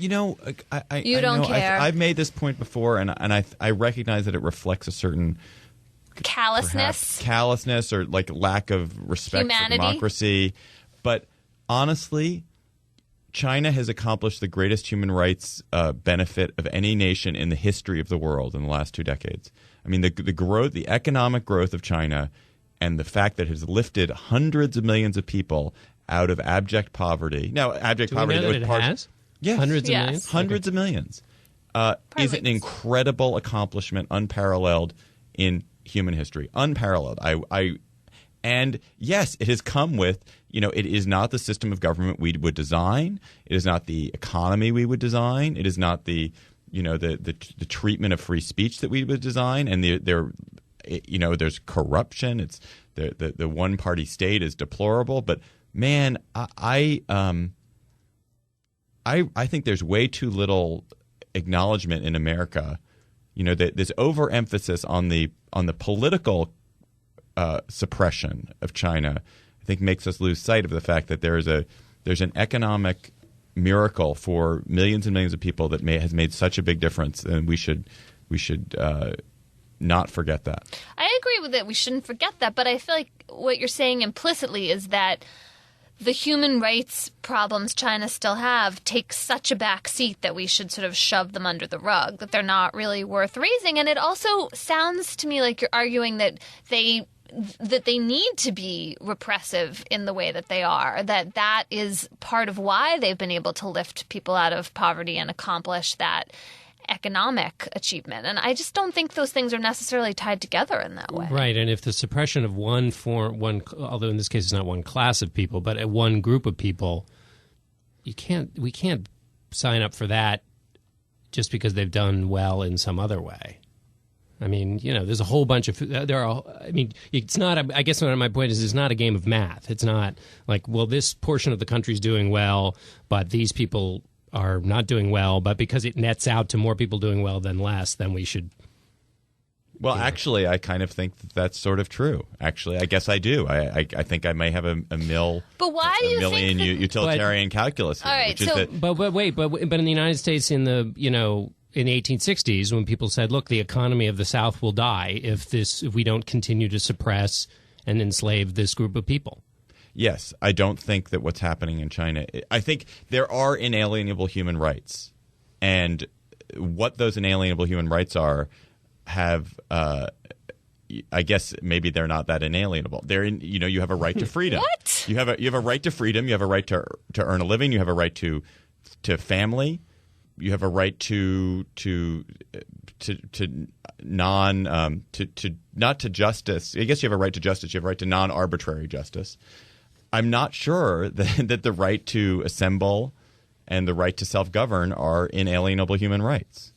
You don't care. I've made this point before, and I recognize that it reflects a certain callousness or like lack of respect for democracy. But honestly, China has accomplished the greatest human rights benefit of any nation in the history of the world in the last 2 decades. I mean, the economic growth of China and the fact that it has lifted hundreds of millions of people out of abject poverty. Now, abject poverty that it has? Yes. Hundreds of millions? Hundreds of millions. Is an incredible accomplishment, unparalleled in human history. Unparalleled. And yes, it has come with, it is not the system of government we would design. It is not the economy we would design. It is not the treatment of free speech that we would design. And there's corruption. It's the one party state is deplorable. But man, I think there's way too little acknowledgement in America. This overemphasis on the political suppression of China, I think, makes us lose sight of the fact that there's an economic miracle for millions and millions of people that has made such a big difference, and we should not forget that. I agree with it. We shouldn't forget that, but I feel like what you're saying implicitly is that the human rights problems China still have take such a back seat that we should sort of shove them under the rug, that they're not really worth raising. And it also sounds to me like you're arguing that they need to be repressive in the way that they are, that is part of why they've been able to lift people out of poverty and accomplish that economic achievement. And I just don't think those things are necessarily tied together in that way. Right. And if the suppression of one although in this case it's not one class of people, but one group of people, we can't sign up for that just because they've done well in some other way. I mean, there's a whole bunch of it's not I guess my point is it's not a game of math. It's not like, well, this portion of the country's doing well, but these people are not doing well, but because it nets out to more people doing well than less, then we should. Well, actually, I kind of think that's sort of true. Actually, I guess I do. I think I may have a but why do you million think utilitarian calculus here, all right, which is that. But in the United States in the in the 1860s, when people said, "Look, the economy of the South will die if we don't continue to suppress and enslave this group of people." Yes, I don't think that what's happening in China – I think there are inalienable human rights. And what those inalienable human rights are have I guess maybe they're not that inalienable. You have a right to freedom. What? You have a right to freedom. You have a right to earn a living. You have a right to family. You have a right to not to justice. I guess you have a right to justice. You have a right to non-arbitrary justice. I'm not sure that the right to assemble and the right to self-govern are inalienable human rights.